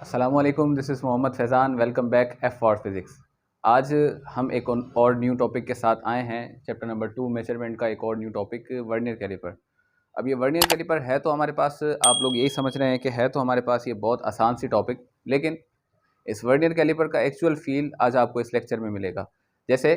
अस्सलामुअलैकुम, this is Mohammed Faizan. Welcome back F for physics. आज हम एक और न्यू टॉपिक के साथ आए हैं। चैप्टर नंबर 2 मेजरमेंट का एक और न्यू टॉपिक वर्नियर कैलिपर। अब ये वर्नियर कैलिपर है तो हमारे पास, आप लोग यही समझ रहे हैं कि है तो हमारे पास ये बहुत आसान सी टॉपिक, लेकिन इस वर्नियर कैलिपर का एक्चुअल फील आज आपको इस लेक्चर में मिलेगा। जैसे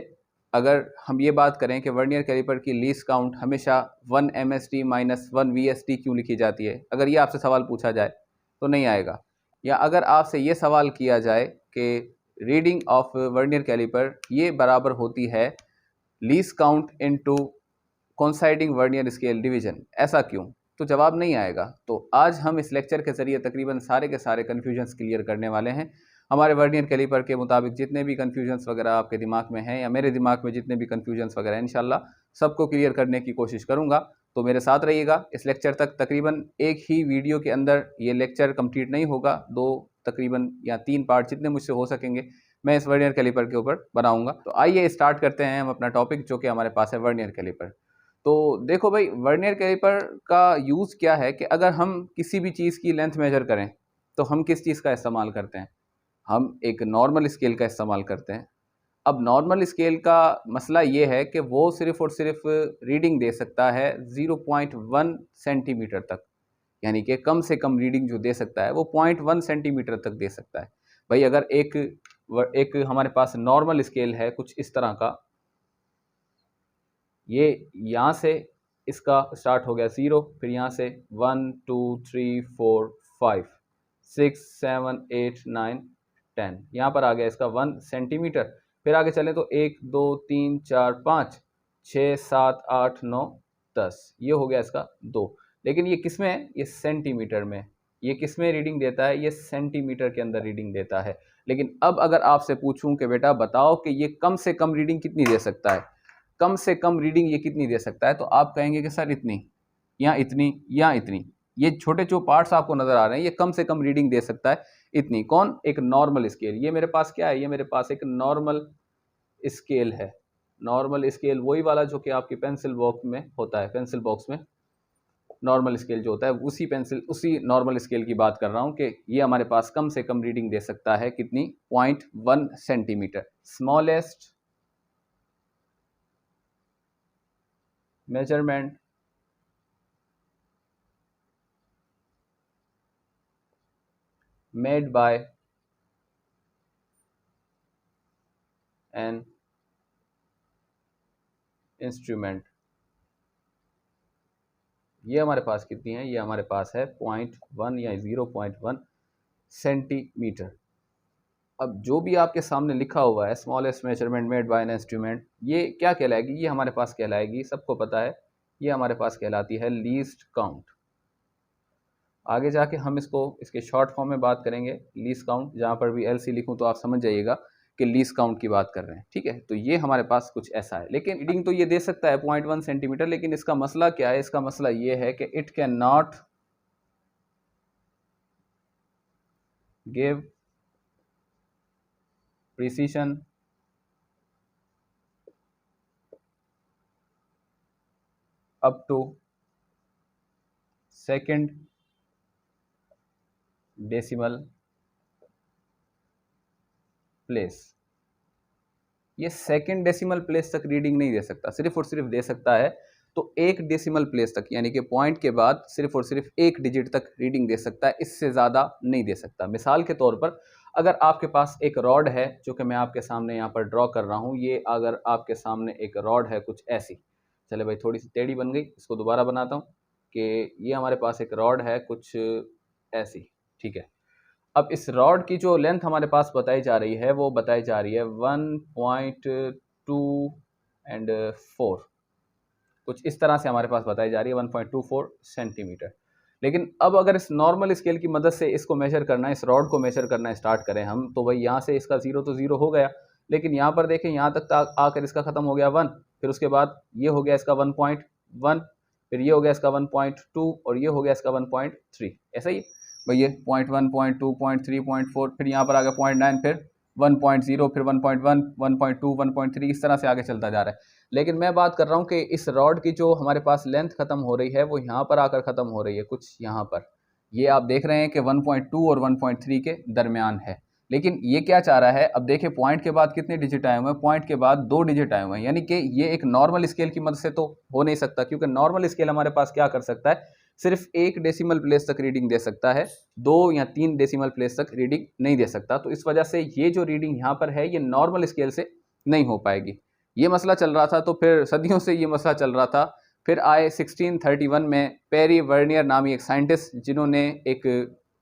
अगर हम ये बात करें कि वर्नियर कैलिपर की लीस्ट काउंट हमेशा 1 MSD माइनस 1 VSD क्यों लिखी जाती है, अगर ये आपसे सवाल पूछा जाए तो नहीं आएगा। या अगर आपसे ये सवाल किया जाए कि रीडिंग ऑफ वर्नियर कैलिपर ये बराबर होती है least count into coinciding vernier scale division, ऐसा क्यों, तो जवाब नहीं आएगा। तो आज हम इस लेक्चर के ज़रिए तकरीबन सारे के सारे कन्फ्यूजन्स क्लियर करने वाले हैं। हमारे वर्नियर कैलिपर के मुताबिक जितने भी कन्फ्यूजन्स वगैरह आपके दिमाग में हैं या मेरे दिमाग में जितने भी कन्फ्यूजन्स वगैरह, इंशाल्लाह सबको क्लियर करने की कोशिश करूँगा। तो मेरे साथ रहिएगा इस लेक्चर तक। तकरीबन एक ही वीडियो के अंदर ये लेक्चर कंप्लीट नहीं होगा, दो तकरीबन या 3 पार्ट जितने मुझसे हो सकेंगे मैं इस वर्नियर कैलिपर के ऊपर बनाऊंगा। तो आइए स्टार्ट करते हैं हम अपना टॉपिक, जो कि हमारे पास है वर्नियर कैलिपर। तो देखो भाई, वर्नियर कैलिपर का यूज़ क्या है कि अगर हम किसी भी चीज़ की लेंथ मेजर करें तो हम किस चीज़ का इस्तेमाल करते हैं, हम एक नॉर्मल स्केल का इस्तेमाल करते हैं। अब नॉर्मल स्केल का मसला ये है कि वो सिर्फ़ और सिर्फ रीडिंग दे सकता है 0.1 सेंटीमीटर तक, यानी कि कम से कम रीडिंग जो दे सकता है वो 0.1 सेंटीमीटर तक दे सकता है। भाई अगर एक हमारे पास नॉर्मल स्केल है कुछ इस तरह का, ये यहाँ से इसका स्टार्ट हो गया 0, फिर यहाँ से 1 2 3 4 5 6 7 8 9 10, यहाँ पर आ गया इसका 1 सेंटीमीटर। फिर आगे चलें तो 1 2 3 4 5 6 7 8 9 10, ये हो गया इसका 2। लेकिन ये किस में है, ये सेंटीमीटर में। ये किस में रीडिंग देता है, ये सेंटीमीटर के अंदर रीडिंग देता है। लेकिन अब अगर आपसे पूछूं कि बेटा बताओ कि ये कम से कम रीडिंग कितनी दे सकता है, कम से कम रीडिंग ये कितनी दे सकता है, तो आप कहेंगे कि सर इतनी, या इतनी, या इतनी। ये छोटे जो पार्ट्स आपको नजर आ रहे हैं ये कम से कम रीडिंग दे सकता है इतनी। कौन? एक नॉर्मल स्केल। ये मेरे पास क्या है, ये मेरे पास एक नॉर्मल स्केल है। नॉर्मल स्केल वही वाला जो कि आपकी पेंसिल बॉक्स में होता है, पेंसिल बॉक्स में नॉर्मल स्केल जो होता है उसी नॉर्मल स्केल की बात कर रहा हूं कि ये हमारे पास कम से कम रीडिंग दे सकता है कितनी, 0.1 centimetre. Smallest measurement made by an instrument, ये हमारे पास कितनी है, ये हमारे पास है 0.1 या 0.1 सेंटीमीटर। अब जो भी आपके सामने लिखा हुआ है smallest measurement made by an instrument, ये क्या कहलाएगी, ये हमारे पास कहलाएगी, सबको पता है, ये हमारे पास कहलाती है लीस्ट काउंट। आगे जाके हम इसके शॉर्ट फॉर्म में बात करेंगे, लीस्ट काउंट। जहाँ पर भी LC लिखूं तो आप समझ जाइएगा कि लीस्ट काउंट की बात कर रहे हैं, ठीक है। तो ये हमारे पास कुछ ऐसा है। लेकिन रीडिंग तो ये दे सकता है 0.1 सेंटीमीटर, लेकिन इसका मसला क्या है, इसका मसला ये है कि it can not give precision up to second decimal place. ये सेकेंड डेसिमल प्लेस तक रीडिंग नहीं दे सकता, सिर्फ और सिर्फ दे सकता है तो एक डेसिमल प्लेस तक, यानी कि पॉइंट के बाद सिर्फ और सिर्फ एक डिजिट तक रीडिंग दे सकता है, इससे ज़्यादा नहीं दे सकता। मिसाल के तौर पर अगर आपके पास एक रॉड है, जो कि मैं आपके सामने यहाँ पर ड्रॉ कर रहा हूँ, ये अगर आपके सामने एक रॉड है कुछ ऐसी, चले भाई थोड़ी सी टेढ़ी बन गई, इसको दोबारा बनाता हूँ कि ये हमारे पास एक रॉड है कुछ ऐसी, ठीक है। अब इस रॉड की जो लेंथ हमारे पास बताई जा रही है वो बताई जा रही है 1.2 एंड 4, कुछ इस तरह से हमारे पास बताई जा रही है 1.24 सेंटीमीटर। लेकिन अब अगर इस नॉर्मल स्केल की मदद से इसको मेजर करना, इस रॉड को मेजर करना स्टार्ट करें हम, तो भाई यहाँ से इसका 0 तो 0 हो गया, लेकिन यहाँ पर देखें यहाँ तक आकर इसका ख़त्म हो गया 1, फिर उसके बाद ये हो गया इसका 1.1, फिर ये हो गया इसका 1.2 और ये हो गया इसका 1.3, ऐसा ही भाई ये 0.1 0.2 0.3 0.4, फिर यहाँ पर आ गया 0.9, फिर 1.0, फिर 1.1 1.2 1.3, इस तरह से आगे चलता जा रहा है। लेकिन मैं बात कर रहा हूँ कि इस रॉड की जो हमारे पास लेंथ ख़त्म हो रही है वो यहाँ पर आकर ख़त्म हो रही है, कुछ यहाँ पर, ये आप देख रहे हैं कि 1.2 और 1.3 के दरमियान है। लेकिन ये क्या चाह रहा है, अब देखिए पॉइंट के बाद कितने डिजिट आए हुए हैं, पॉइंट के बाद 2 डिजिट आए हुए हैं, यानी कि ये एक नॉर्मल स्केल की मदद से तो हो नहीं सकता, क्योंकि नॉर्मल स्केल हमारे पास क्या कर सकता है, सिर्फ 1 डेसिमल प्लेस तक रीडिंग दे सकता है, 2 या 3 डेसिमल प्लेस तक रीडिंग नहीं दे सकता। तो इस वजह से ये जो रीडिंग यहाँ पर है ये नॉर्मल स्केल से नहीं हो पाएगी। ये मसला चल रहा था, तो फिर सदियों से ये मसला चल रहा था। फिर आए 1631 में पेरी वर्नियर नामी एक साइंटिस्ट, जिन्होंने एक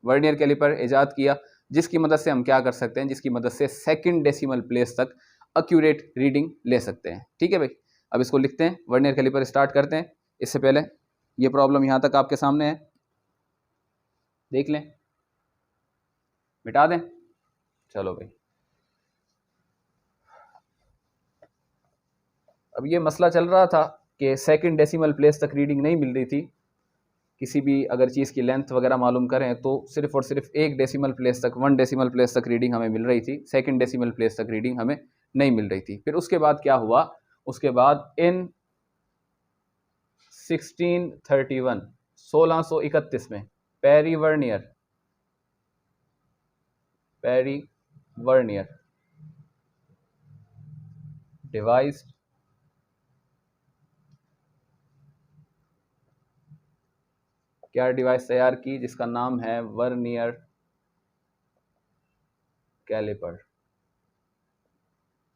वर्नियर कैलिपर इजाद किया, जिसकी मदद से हम क्या कर सकते हैं, जिसकी मदद से सेकंड डेसिमल प्लेस तक एक्यूरेट रीडिंग ले सकते हैं। ठीक है भाई, अब इसको लिखते हैं, वर्नियर कैलिपर स्टार्ट करते हैं। इससे पहले ये प्रॉब्लम यहाँ तक आपके सामने है, देख लें, मिटा दें। चलो भाई, अब ये मसला चल रहा था कि सेकंड डेसिमल प्लेस तक रीडिंग नहीं मिल रही थी। किसी भी अगर चीज़ की लेंथ वगैरह मालूम करें तो सिर्फ और सिर्फ 1 डेसिमल प्लेस तक, 1 डेसिमल प्लेस तक रीडिंग हमें मिल रही थी, सेकंड डेसिमल प्लेस तक रीडिंग हमें नहीं मिल रही थी। फिर उसके बाद क्या हुआ, उसके बाद इन 1631 में पेरी वर्नियर डिवाइस क्या डिवाइस तैयार की, जिसका नाम है वर्नियर कैलिपर।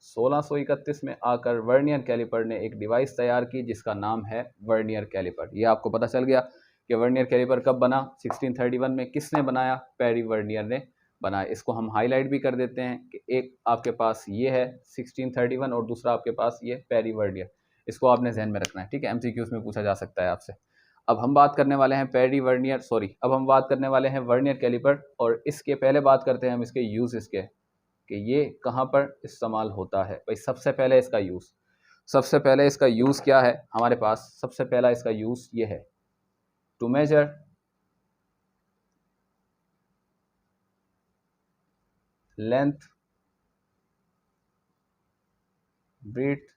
1631 में आकर वर्नियर कैलिपर ने एक डिवाइस तैयार की जिसका नाम है वर्नियर कैलिपर। ये आपको पता चल गया कि वर्नियर कैलिपर कब बना, 1631 में। किसने बनाया, पेरी वर्नियर ने बनाया। इसको हम हाईलाइट भी कर देते हैं कि एक आपके पास ये है 1631 और दूसरा आपके पास ये पेरी वर्नियर। इसको आपने जहन में रखना है, ठीक है, एमसीक्यूज में पूछा जा सकता है आपसे। अब हम बात करने वाले हैं अब हम बात करने वाले हैं वर्नियर कैलिपर, और इसके पहले बात करते हैं हम इसके यूज इसके कि ये कहाँ पर इस्तेमाल होता है। भाई सबसे पहले इसका यूज़ क्या है हमारे पास, सबसे पहला इसका यूज़ ये है, to measure length, breadth,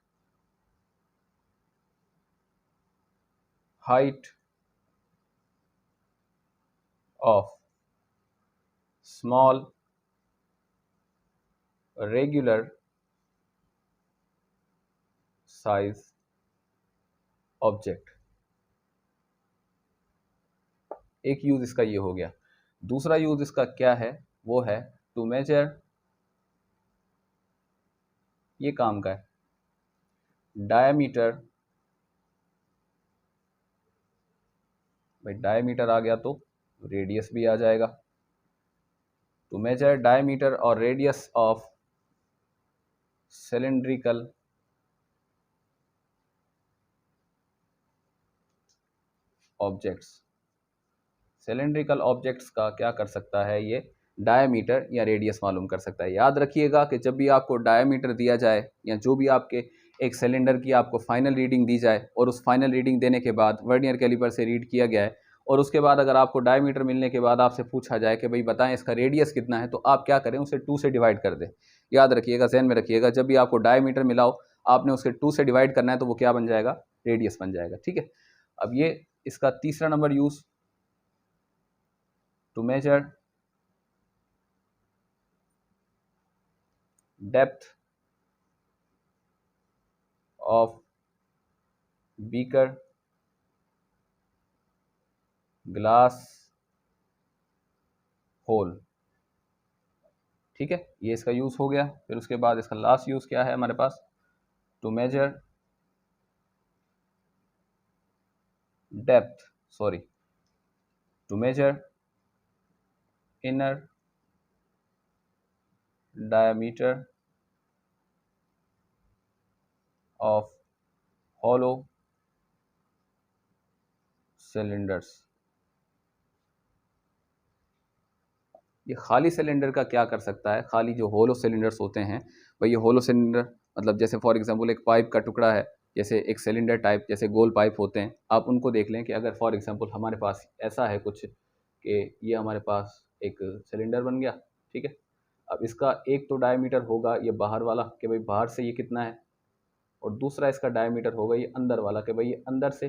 height of small regular size object. एक यूज इसका ये हो गया। दूसरा यूज इसका क्या है, वो है टू मेजर, ये काम का है, डायमीटर। भाई डायमीटर आ गया तो रेडियस भी आ जाएगा। टू मेजर डायमीटर और radius of cylindrical objects. Cylindrical objects का क्या कर सकता है, ये डायमीटर या रेडियस मालूम कर सकता है। याद रखिएगा कि जब भी आपको डायमीटर दिया जाए या जो भी आपके एक सिलेंडर की आपको फाइनल रीडिंग दी जाए और उस फाइनल रीडिंग देने के बाद वर्नियर कैलिपर से रीड किया गया है, और उसके बाद अगर आपको डायमीटर मिलने के बाद आपसे पूछा जाए कि भाई बताएं इसका रेडियस कितना है, तो आप क्या करें, उसे 2 से डिवाइड कर दें। याद रखिएगा, जहन में रखिएगा, जब भी आपको डायमीटर मिला हो आपने उसके 2 से डिवाइड करना है, तो वो क्या बन जाएगा, रेडियस बन जाएगा। ठीक है, अब ये इसका तीसरा number use, to measure depth of beaker glass hole। ठीक है, ये इसका यूज हो गया। फिर उसके बाद इसका लास्ट यूज क्या है हमारे पास, to measure depth, sorry, to measure inner diameter of hollow cylinders। ये खाली सिलेंडर का क्या कर सकता है, खाली जो होलो सिलेंडर्स होते हैं, भाई ये होलो सिलेंडर मतलब जैसे फॉर एग्जांपल एक पाइप का टुकड़ा है, जैसे एक सिलेंडर टाइप जैसे गोल पाइप होते हैं, आप उनको देख लें कि अगर फॉर एग्जांपल हमारे पास ऐसा है कुछ कि ये हमारे पास एक सिलेंडर बन गया। ठीक है, अब इसका एक तो डायमीटर होगा ये बाहर वाला कि भाई बाहर से ये कितना है, और दूसरा इसका डायमीटर होगा ये अंदर वाला कि भाई ये अंदर से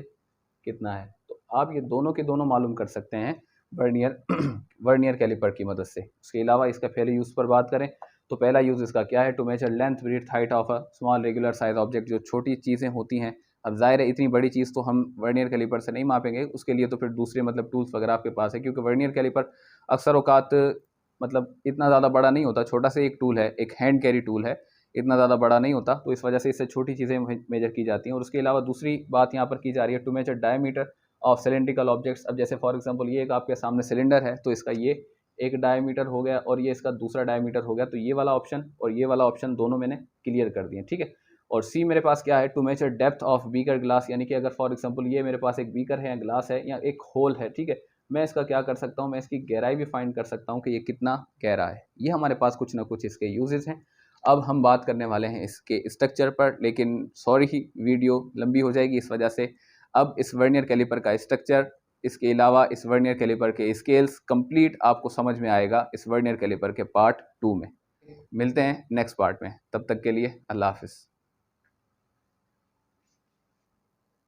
कितना है। तो आप ये दोनों के दोनों मालूम कर सकते हैं वर्नियर वर्नियर कैलिपर की मदद से। उसके अलावा इसका पहले यूज़ पर बात करें तो पहला यूज़ इसका क्या है, to measure length width height of a small regular size object. जो छोटी चीज़ें होती हैं, अब ज़ाहिर है इतनी बड़ी चीज़ तो हम वर्नियर कैलिपर से नहीं मापेंगे, उसके लिए तो फिर दूसरे मतलब टूल्स वगैरह आपके पास है, क्योंकि वर्नियर कैलिपर अक्सर औकात मतलब इतना ज़्यादा बड़ा नहीं होता, छोटा सा एक टूल है, एक हैंड कैरी टूल है, इतना ज़्यादा बड़ा नहीं होता, तो इस वजह से इससे छोटी चीज़ें मेजर की जाती हैं। और उसके अलावा दूसरी बात यहाँ पर की जा रही है, to measure diameter of cylindrical objects. अब जैसे फॉर एग्जांपल ये एक आपके सामने सिलेंडर है, तो इसका ये एक डायमीटर हो गया और ये इसका दूसरा डायमीटर हो गया, तो ये वाला ऑप्शन और ये वाला ऑप्शन दोनों मैंने क्लियर कर दिए, ठीक है। और सी मेरे पास क्या है, to measure depth of beaker glass, यानी कि अगर फॉर एग्जांपल ये मेरे पास एक बीकर है या ग्लास है या एक होल है, ठीक है, मैं इसका क्या कर सकता हूँ, मैं इसकी गहराई भी फाइंड कर सकता हूँ कि ये कितना गहरा है। ये हमारे पास कुछ ना कुछ इसके यूजेस हैं। अब हम बात करने वाले हैं इसके स्ट्रक्चर पर, लेकिन सॉरी वीडियो लंबी हो जाएगी इस वजह से। अब इस वर्नियर कैलिपर का स्ट्रक्चर, इसके अलावा इस वर्नियर कैलिपर के स्केल्स कंप्लीट आपको समझ में आएगा इस वर्नियर कैलिपर के पार्ट 2 में। मिलते हैं नेक्स्ट पार्ट में, तब तक के लिए अल्लाह हाफिज़।